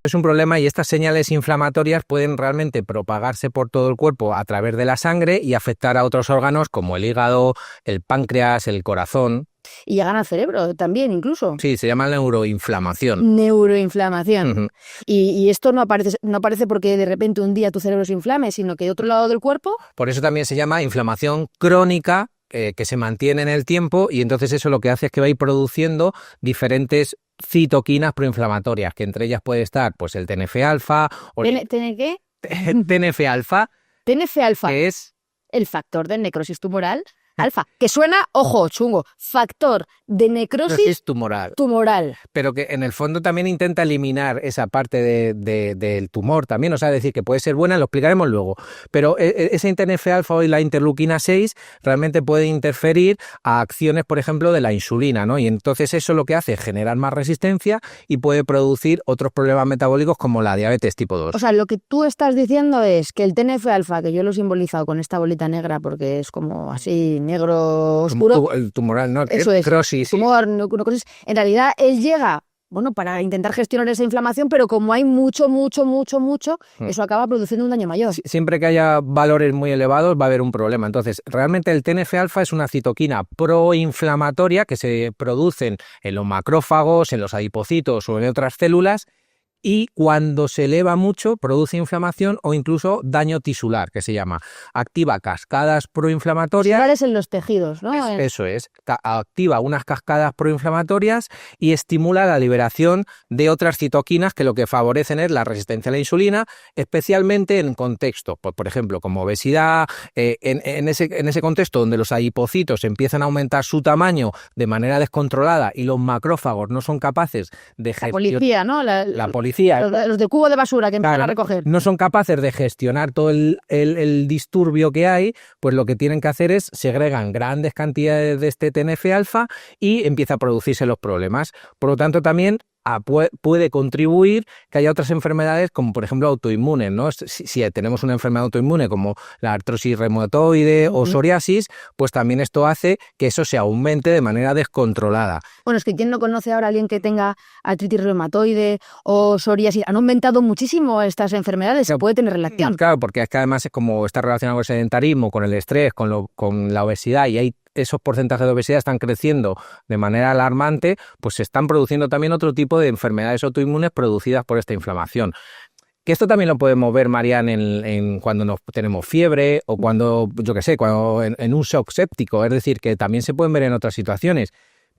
es un problema y estas señales inflamatorias pueden realmente propagarse por todo el cuerpo a través de la sangre y afectar a otros órganos como el hígado, el páncreas, el corazón. Y llegan al cerebro también, incluso. Sí, se llama neuroinflamación. Neuroinflamación. Uh-huh. Y esto no aparece porque de repente un día tu cerebro se inflame, sino que de otro lado del cuerpo. Por eso también se llama inflamación crónica, que se mantiene en el tiempo, y entonces eso lo que hace es que va a ir produciendo diferentes citoquinas proinflamatorias, que entre ellas puede estar pues el TNF-alfa. ¿Qué? TNF-alfa. TNF-alfa. Que es el factor de necrosis tumoral. Alfa, que suena, ojo, chungo, factor de necrosis tumoral. Pero que en el fondo también intenta eliminar esa parte del tumor también, o sea, decir que puede ser buena, lo explicaremos luego. Pero ese TNF-alfa y la interleuquina 6 realmente puede interferir a acciones, por ejemplo, de la insulina, ¿no? Y entonces eso lo que hace es generar más resistencia y puede producir otros problemas metabólicos como la diabetes tipo 2. O sea, lo que tú estás diciendo es que el TNF-alfa, que yo lo he simbolizado con esta bolita negra porque es como así negro oscuro. El tumoral, ¿no? Eso es. Necrosis. Tumor, necrosis. En realidad, él llega, bueno, para intentar gestionar esa inflamación, pero como hay mucho, eso acaba produciendo un daño mayor. Siempre que haya valores muy elevados va a haber un problema. Entonces, realmente el TNF-alfa es una citoquina proinflamatoria que se produce en los macrófagos, en los adipocitos o en otras células, y cuando se eleva mucho produce inflamación o incluso daño tisular, que se llama. Activa cascadas proinflamatorias. Tisulares en los tejidos, ¿no? Eso es. Activa unas cascadas proinflamatorias y estimula la liberación de otras citoquinas que lo que favorecen es la resistencia a la insulina, especialmente en contextos, por ejemplo, como obesidad, en ese contexto donde los adipocitos empiezan a aumentar su tamaño de manera descontrolada y los macrófagos no son capaces de gestionar. La policía, ¿no? La policía. Los de cubo de basura que empiezan a recoger. No son capaces de gestionar todo el disturbio que hay, pues lo que tienen que hacer es segregan grandes cantidades de este TNF-alfa y empieza a producirse los problemas. Por lo tanto, también puede contribuir que haya otras enfermedades como por ejemplo autoinmunes, ¿no? Si tenemos una enfermedad autoinmune como la artrosis reumatoide o psoriasis, pues también esto hace que eso se aumente de manera descontrolada. Bueno, es que ¿quién no conoce ahora a alguien que tenga artritis reumatoide o psoriasis? Han aumentado muchísimo estas enfermedades, se puede tener relación. Claro, porque es que además es como está relacionado con el sedentarismo, con el estrés, con la obesidad, y hay esos porcentajes de obesidad están creciendo de manera alarmante, pues se están produciendo también otro tipo de enfermedades autoinmunes producidas por esta inflamación. Que esto también lo podemos ver, Marian, en cuando tenemos fiebre o cuando, yo qué sé, cuando en un shock séptico, es decir, que también se pueden ver en otras situaciones.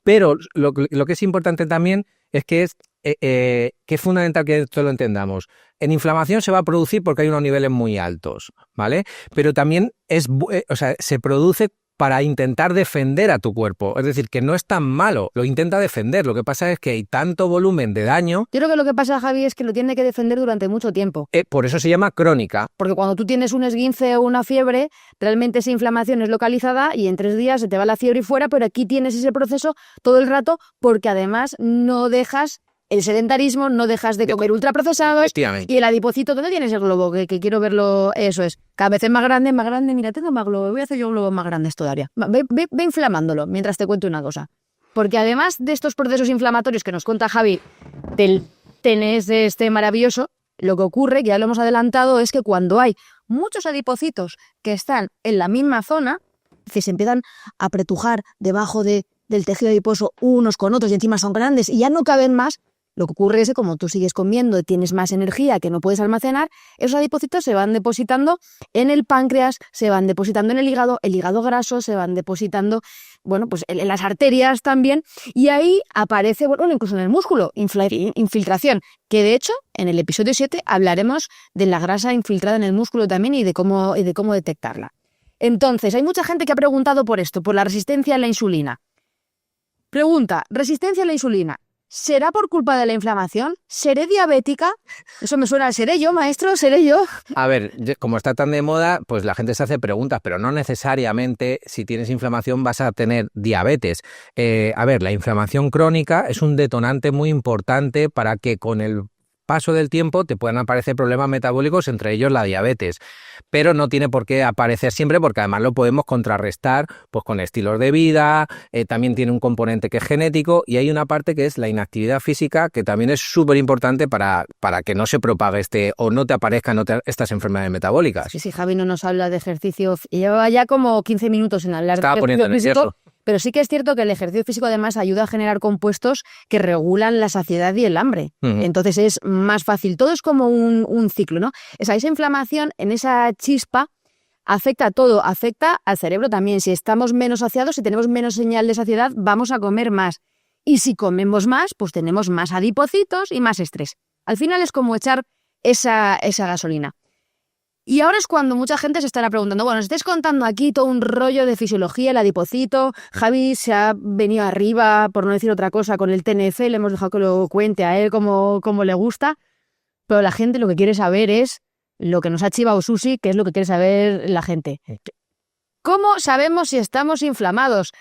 Pero lo que es importante también es que es fundamental que esto lo entendamos. En inflamación se va a producir porque hay unos niveles muy altos, ¿vale? Pero también se produce para intentar defender a tu cuerpo. Es decir, que no es tan malo, lo intenta defender. Lo que pasa es que hay tanto volumen de daño. Yo creo que lo que pasa, Javi, es que lo tiene que defender durante mucho tiempo. Por eso se llama crónica. Porque cuando tú tienes un esguince o una fiebre, realmente esa inflamación es localizada y en 3 días se te va la fiebre y fuera, pero aquí tienes ese proceso todo el rato porque además no dejas el sedentarismo, no dejas de comer ultraprocesados y el adipocito, ¿dónde tienes el globo? Que quiero verlo, eso es. Cada vez es más grande, mira, tengo más globo, voy a hacer yo globos más grandes todavía. Ve inflamándolo mientras te cuento una cosa. Porque además de estos procesos inflamatorios que nos cuenta Javi del TNS este maravilloso, lo que ocurre, que ya lo hemos adelantado, es que cuando hay muchos adipocitos que están en la misma zona, que se empiezan a apretujar debajo del tejido adiposo unos con otros y encima son grandes y ya no caben más, lo que ocurre es que como tú sigues comiendo, tienes más energía que no puedes almacenar, esos adipocitos se van depositando en el páncreas, se van depositando en el hígado graso, se van depositando, bueno, pues en las arterias también, y ahí aparece, bueno, incluso en el músculo, infiltración, que de hecho, en el episodio 7 hablaremos de la grasa infiltrada en el músculo también y de cómo detectarla. Entonces, hay mucha gente que ha preguntado por esto, por la resistencia a la insulina. Pregunta, ¿resistencia a la insulina? ¿Será por culpa de la inflamación? ¿Seré diabética? Eso me suena, ¿seré yo, maestro? ¿Seré yo? A ver, como está tan de moda, pues la gente se hace preguntas, pero no necesariamente si tienes inflamación vas a tener diabetes. A ver, la inflamación crónica es un detonante muy importante para que con el paso del tiempo te pueden aparecer problemas metabólicos, entre ellos la diabetes. Pero no tiene por qué aparecer siempre, porque además lo podemos contrarrestar pues con estilos de vida, también tiene un componente que es genético, y hay una parte que es la inactividad física, que también es súper importante para que no se propague o no te aparezcan estas enfermedades metabólicas. Sí, Javi no nos habla de ejercicio, lleva ya como 15 minutos en hablar de ejercicio físico, pero sí que es cierto que el ejercicio físico además ayuda a generar compuestos que regulan la saciedad y el hambre. Entonces es más fácil. Todo es como un ciclo, ¿no? Esa inflamación en esa chispa afecta a todo, afecta al cerebro también. Si estamos menos saciados, si tenemos menos señal de saciedad, vamos a comer más. Y si comemos más, pues tenemos más adipocitos y más estrés. Al final es como echar esa gasolina. Y ahora es cuando mucha gente se estará preguntando, bueno, os estáis contando aquí todo un rollo de fisiología, el adipocito, Javi se ha venido arriba, por no decir otra cosa, con el TNF, le hemos dejado que lo cuente a él como le gusta, pero la gente lo que quiere saber es lo que nos ha chivado Susi, que es lo que quiere saber la gente. ¿Cómo sabemos si estamos inflamados?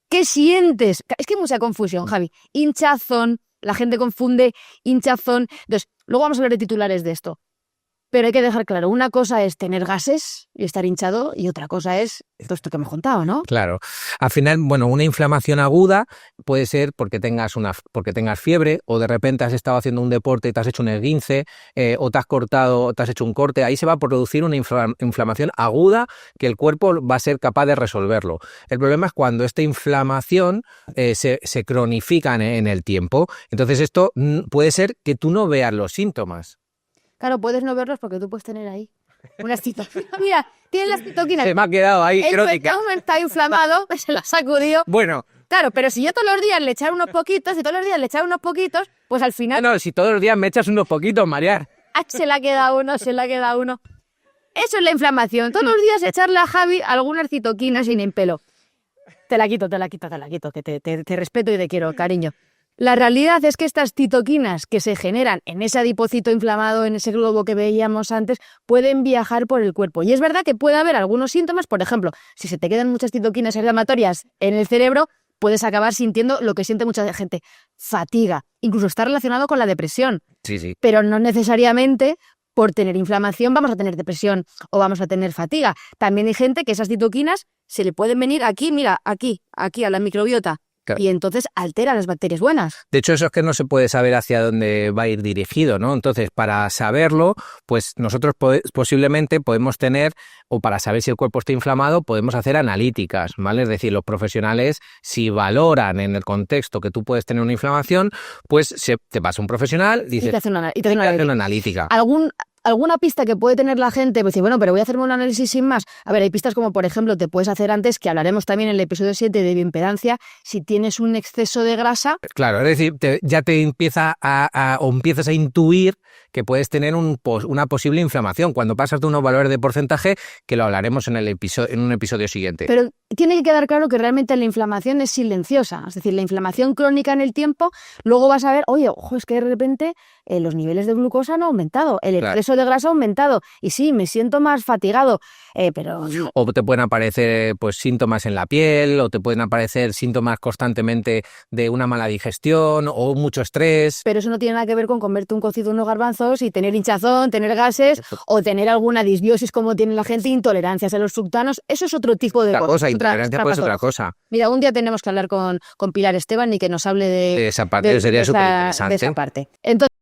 ¿Qué sientes? Es que hay mucha confusión, Javi. Hinchazón, la gente confunde hinchazón. Entonces, luego vamos a hablar de titulares de esto. Pero hay que dejar claro, una cosa es tener gases y estar hinchado y otra cosa es todo esto que me he contado, ¿no? Claro. Al final, bueno, una inflamación aguda puede ser porque tengas fiebre, o de repente has estado haciendo un deporte y te has hecho un esguince, o te has cortado, te has hecho un corte. Ahí se va a producir una inflamación aguda que el cuerpo va a ser capaz de resolverlo. El problema es cuando esta inflamación se cronifica en el tiempo. Entonces esto puede ser que tú no veas los síntomas. Claro, puedes no verlos porque tú puedes tener ahí unas citoquinas. Mira, tienes las citoquinas. Se me ha quedado ahí crónica. El pezón está inflamado, se lo ha sacudido. Bueno. Claro, pero si yo todos los días le echara unos poquitos, pues al final... No, si todos los días me echas unos poquitos, María. Se le ha quedado uno. Eso es la inflamación. Todos los días echarle a Javi algunas citoquinas sin pelo. Te la quito, que te respeto y te quiero, cariño. La realidad es que estas citoquinas que se generan en ese adipocito inflamado, en ese globo que veíamos antes, pueden viajar por el cuerpo. Y es verdad que puede haber algunos síntomas, por ejemplo, si se te quedan muchas citoquinas inflamatorias en el cerebro, puedes acabar sintiendo lo que siente mucha gente, fatiga. Incluso está relacionado con la depresión. Sí. Pero no necesariamente por tener inflamación vamos a tener depresión o vamos a tener fatiga. También hay gente que esas citoquinas se le pueden venir aquí, mira, aquí a la microbiota. Claro. Y entonces altera las bacterias buenas. De hecho, eso es que no se puede saber hacia dónde va a ir dirigido, ¿no? Entonces, para saberlo, pues nosotros posiblemente podemos tener, o para saber si el cuerpo está inflamado, podemos hacer analíticas, ¿vale? Es decir, los profesionales, si valoran en el contexto que tú puedes tener una inflamación, pues te vas a un profesional, dices, y te hace una analítica. ¿Alguna pista que puede tener la gente? Pues dice, bueno, pero voy a hacerme un análisis sin más. A ver, hay pistas como, por ejemplo, te puedes hacer antes, que hablaremos también en el episodio 7 de bioimpedancia, si tienes un exceso de grasa. Claro, es decir, ya te empieza o empiezas a intuir que puedes tener una posible inflamación cuando pasas de unos valores de porcentaje, que lo hablaremos en un episodio siguiente. Pero tiene que quedar claro que realmente la inflamación es silenciosa, es decir, la inflamación crónica en el tiempo, luego vas a ver, oye, ojo, es que de repente los niveles de glucosa han aumentado, el exceso de grasa ha aumentado, y sí, me siento más fatigado, pero... O te pueden aparecer pues síntomas en la piel, o te pueden aparecer síntomas constantemente de una mala digestión, o mucho estrés. Pero eso no tiene nada que ver con comerte un cocido unos garbanzos y tener hinchazón, tener gases, o tener alguna disbiosis como tiene la gente, intolerancias a los fructanos, eso es otro tipo de cosas. Intolerancia puede ser otra cosa. Mira, un día tenemos que hablar con Pilar Esteban y que nos hable de esa parte, sería súper interesante. De esa parte. Entonces,